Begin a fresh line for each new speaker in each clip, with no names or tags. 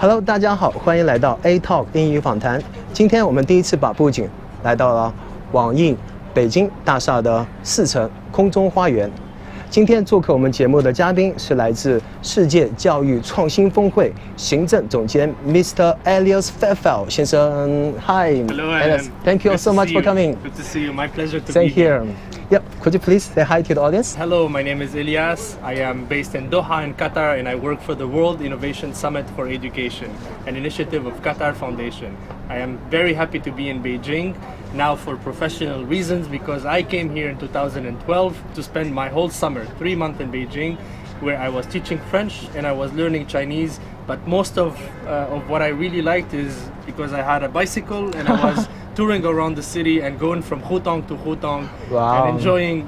Hello， 大家好，欢迎来到 Atalk 英语访谈。今天我们第一次把布景来到了网印北京大厦的4层空中花园。今天做客我们节目的嘉宾是来自世界教育创新峰会行政总监 Mr. Elyas Felfoul 先生。Hi,
Hello,
Elyas. Thank you so much for coming.
Good to see you. My pleasure to
Same
be here.
Yep. Could you please say hi to the audience?
Hello, my name is Elyas. I am based in Doha in Qatar and I work for the World Innovation Summit for Education, an initiative of Qatar Foundation. I am very happy to be in Beijing now for professional reasons because I came here in 2012 to spend my whole summer, 3 months in Beijing, where I was teaching French and I was learning Chinese. But most of what I really liked is because I had a bicycle and I was touring around the city and going from Hutong to Hutong.
Wow.
And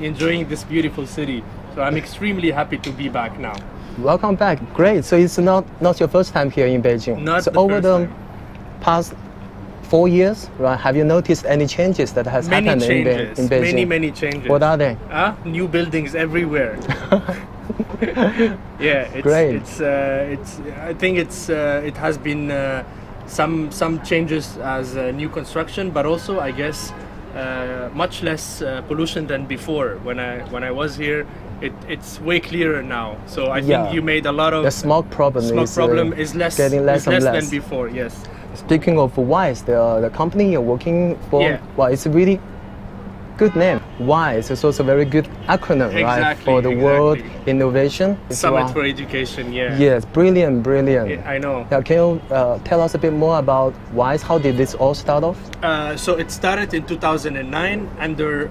enjoying this beautiful city. So I'm extremely happy to be back now.
Welcome back. Great. So it's not your first time here in Beijing.
Not
so
the
over
first
the
time.
past 4 years, right? Have you noticed any changes that has happened in Beijing?
Many changes.
What are they?
New buildings everywhere. Yeah,
Great.
I think it has been some changes as new construction, but also I guess much less pollution than before. When I was here, it's way clearer now. So I think you made a lot of
the smog problem
is less than before. Yes.
Speaking of WISE, the company you're working for, well, it's a really good name. WISE is also a very good acronym, right? For the World Innovation
Summit for Education. Yeah.
Yes, brilliant.
Yeah, I know.
Can you tell us a bit more about WISE? How did this all start off?
So it started in 2009 under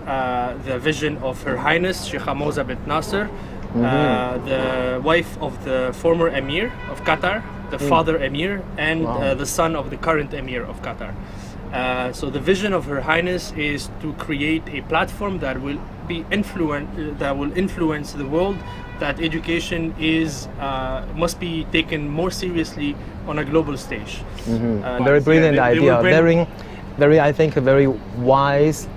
the vision of Her Highness Sheikh Hamouza bint Nasser, the wife of the former Emir of Qatar, the father Emir, and the son of the current Emir of Qatar. So the vision of Her Highness is to create a platform that will influence the world, that education must be taken more seriously on a global stage.
Very brilliant idea. Very, I think, a very wise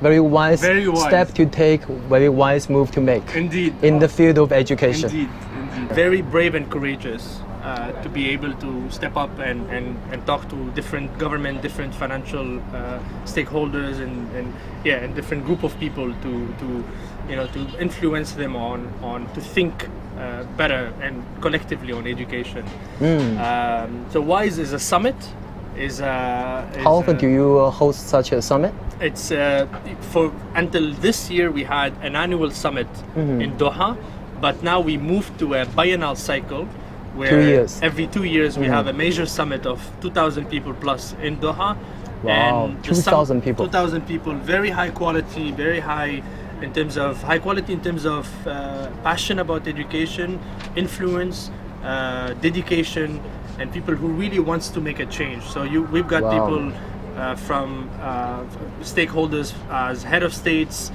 step to take, very wise move to make.
Indeed.
In the field of education.
Indeed. Very brave and courageous. To be able to step up and talk to different government, different financial stakeholders, and different group of people to influence them on to think better and collectively on education. So WISE is a summit. How
often do you host such a summit?
It's until this year we had an annual summit in Doha, but now we moved to a biennial cycle. Where every 2 years we have a major summit of 2,000 people plus in Doha.
Wow,
and
2,000 people.
2,000 people, very high quality, very high in terms of passion about education, influence, dedication, and people who really wants to make a change. So we've got people from stakeholders as head of states,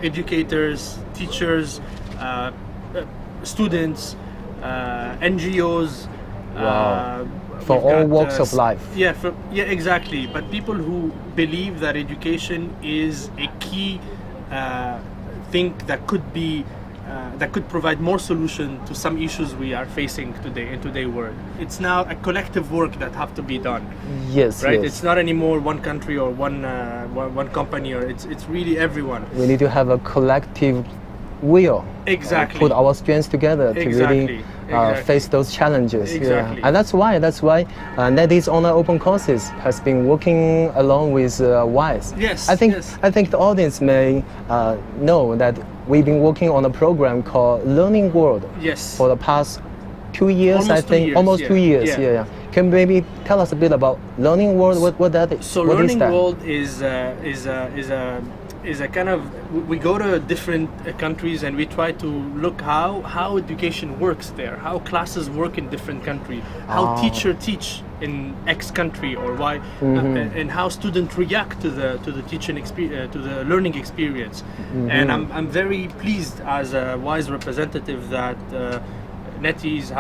educators, teachers, students, NGOs,
for all walks of life.
Yeah, exactly. But people who believe that education is a key thing that could provide more solution to some issues we are facing today in today's world. It's now a collective work that have to be done.
Yes,
right.
Yes.
It's not anymore one country or one company, or it's really everyone.
We need to have a collective will.
Exactly.
Put our strengths together to really face those challenges.
Exactly.
Yeah. And that's why Netease online open courses has been working along with WISE.
Yes.
I think the audience may know that we've been working on a program called Learning World.
Yes.
For the past 2 years, almost 2 years. Yeah. Can you maybe tell us a bit about Learning World? What that is?
So Learning World is a kind of, we go to different countries and we try to look how education works there, how classes work in different countries, how teachers teach in X country, or why, and how students react to the teaching experience, to the learning experience. And I'm very pleased as a WISE representative that Netease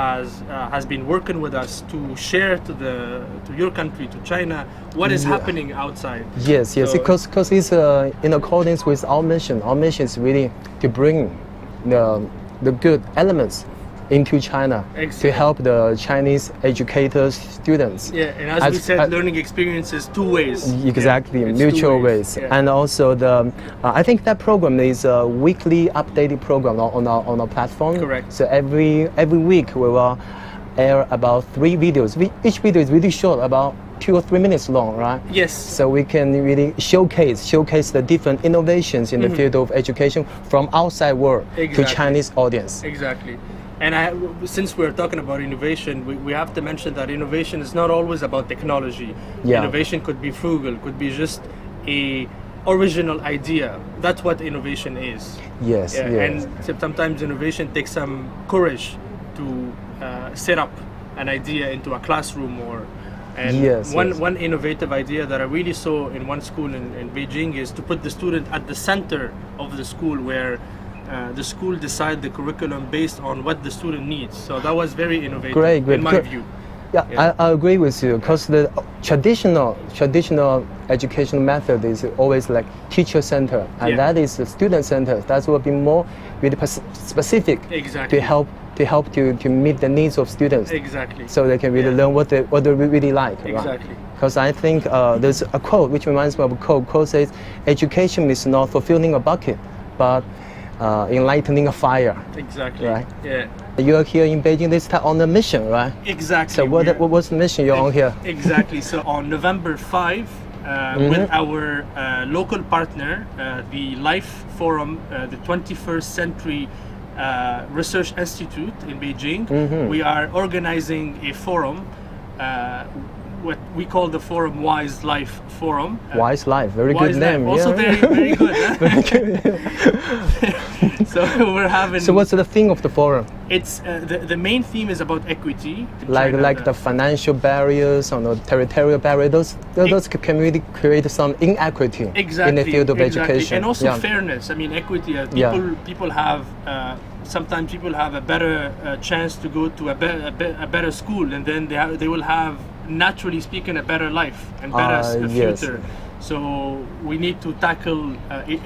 has been working with us to share to your country, to China, what is happening outside.
Yes, because it's in accordance with our mission. Our mission is really to bring the good elements into China
Exactly.
to help the Chinese educators, students.
Yeah, and as we said, learning experience is two ways.
Exactly,
Yeah, it's
mutual
two
ways.
Yeah.
And also I think that program is a weekly updated program on our platform.
Correct.
So every week we will air about 3 videos. Each video is really short, about 2 or 3 minutes long, right?
Yes.
So we can really showcase the different innovations in the field of education from outside world to
Exactly.
Chinese audience.
Exactly. And since we're talking about innovation, we have to mention that innovation is not always about technology.
Yeah.
Innovation could be frugal, could be just a original idea. That's what innovation is.
Yes,
Yeah,
yes.
and sometimes innovation takes some courage to set up an idea into a classroom
Yes, yes.
one innovative idea that I really saw in one school in Beijing is to put the student at the center of the school, where the school decide the curriculum based on what the student needs. So that was very innovative
Great,
in my
great.
view.
Yeah, I agree with you, because the traditional educational method is always like teacher center, and
Yeah.
that is the student center. That will be more really specific
Exactly.
to help to meet the needs of students,
Exactly.
so they can really
Yeah.
learn what they really like.
Exactly.
Because I think there's a quote which reminds me of a quote. Quote says, "Education is not fulfilling a bucket, but enlightening a fire."
Exactly.
Right.
Yeah.
You are here in Beijing this time on a mission, right?
Exactly.
So what was the mission you're on here?
Exactly. So on November 5, with our local partner, the Life Forum, the 21st Century Research Institute in Beijing, we are organizing a forum, what we call the forum Wise Life Forum.
Wise Life, very
Wise
good name.
Life, also
yeah.
very good. Huh?
Very good.
So we're having.
So what's the theme of the forum?
It's the main theme is about equity. in
Like
China.
the financial barriers or the territorial barriers, those can really create some inequity in the field of education.
And also
Yeah.
fairness. I mean, equity.
Yeah.
People have sometimes people have a better chance to go to a better school, and then they will have, naturally speaking, a better life and better
Yes.
future. So we need to tackle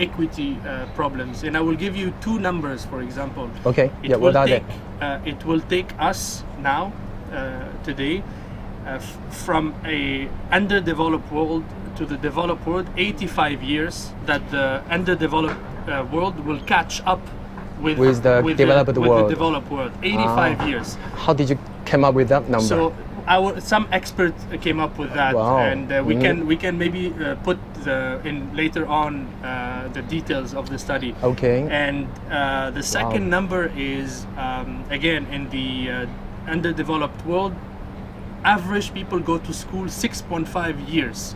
equity problems, and I will give you 2 numbers, for example.
Okay. Yeah. What are they?
It will take us now, today, from a underdeveloped world to the developed world, 85 years that the underdeveloped world will catch up with
the developed world.
The developed world. 85 years.
How did you come up with that number?
So some experts came up with that,
Wow.
and we can maybe put in later on the details of the study.
Okay.
And the second number is again in the underdeveloped world, average people go to school 6.5 years.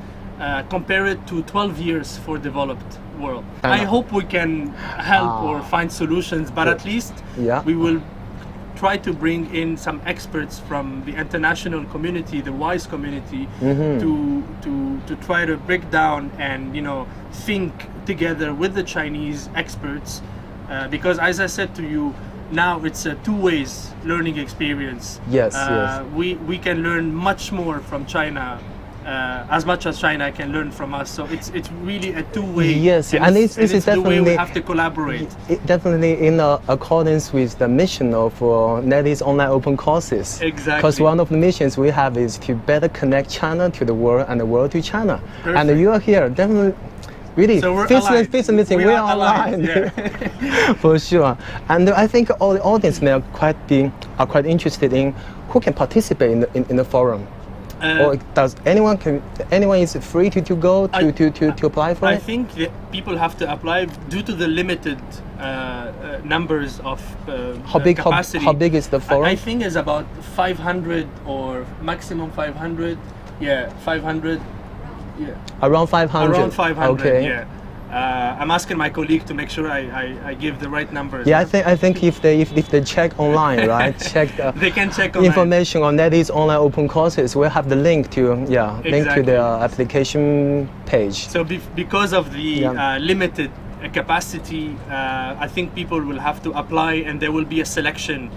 Compare it to 12 years for developed world. I hope we can help or find solutions, but at least we will try to bring in some experts from the international community, the WISE community, to try to break down and think together with the Chinese experts, because as I said to you, now it's a two-ways learning experience.
Yes,
We can learn much more from China, as much as China can learn from us. So it's really a two-way.
Yes, and this is
the
definitely
way we have to collaborate.
Definitely in accordance with the mission of Netease online open courses.
Exactly.
Because one of the missions we have is to better connect China to the world and the world to China.
Perfect.
And you are here, definitely. Really,
So we're
face
aligned.
meeting, we are aligned.
Yeah.
For sure. And I think all the audience may are quite interested in who can participate in the forum. Or does anyone is free to go to apply for it?
I think that people have to apply due to the limited numbers of capacity.
How big is the forum?
I think it's about 500 or maximum 500. Yeah, 500. Yeah.
Around 500.
Around 500.
Okay.
Yeah. I'm asking my colleague to make sure I give the right numbers.
Yeah, I think if they check online, right, check the
they can check online.
information on Netease online open courses. We'll have the link to link to the application page.
So because of the limited capacity, I think people will have to apply, and there will be a selection.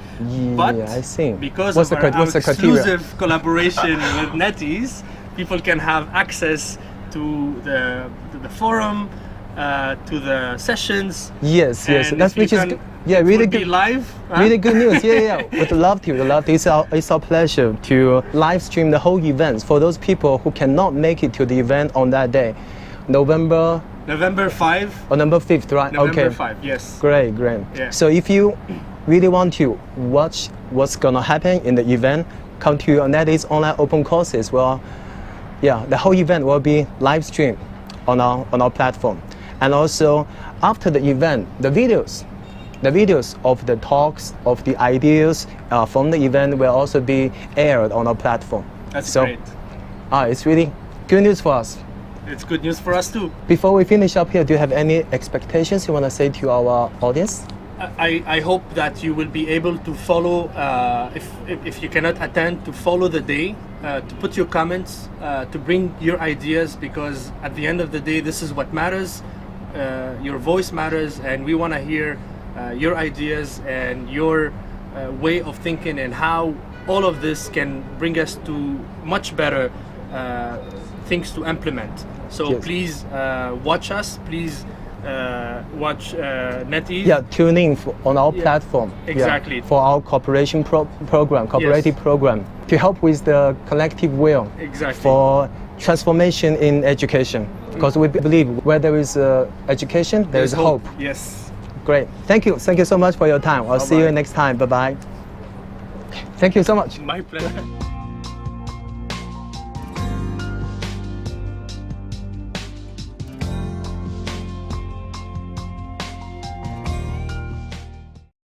But
I see.
because
what's
of
the
our
criteria?
exclusive collaboration with Netease, people can have access to the forum, to the sessions.
Yes, yes.
And
That's
if you
which is
can-
good. Yeah,
it
really
would be
good.
live. huh?
Really good news. Yeah, yeah. We'd love to. We'd love to. It's our pleasure to live stream the whole event for those people who cannot make it to the event on that day, November
November 5.
or November 5th, right?
November
Okay.
5. Yes.
Great, great.
Yeah.
So if you really want to watch what's gonna happen in the event, come to Netease online open courses. Well, yeah, the whole event will be live streamed on our platform, and also after the event, the videos of the talks, of the ideas from the event will also be aired on our platform.
That's
so,
great.
It's really good news for us.
It's good news for us too.
Before we finish up here, do you have any expectations you want to say to our audience?
I hope that you will be able to follow, if you cannot attend, to follow the day, to put your comments, to bring your ideas, because at the end of the day, this is what matters. Your voice matters, and we want to hear your ideas and your way of thinking, and how all of this can bring us to much better things to implement. So
Yes.
please watch us, please watch Netease.
Yeah, tune in on our
Yeah,
platform.
exactly.
For our cooperation program, cooperative program, to help with the collective will
Exactly.
for transformation in education. Because we believe where there is education, there is hope.
Yes.
Great. Thank you. Thank you so much for your time. I'll see you
Bye-bye.
next time. Bye-bye. Thank you so much.
My pleasure.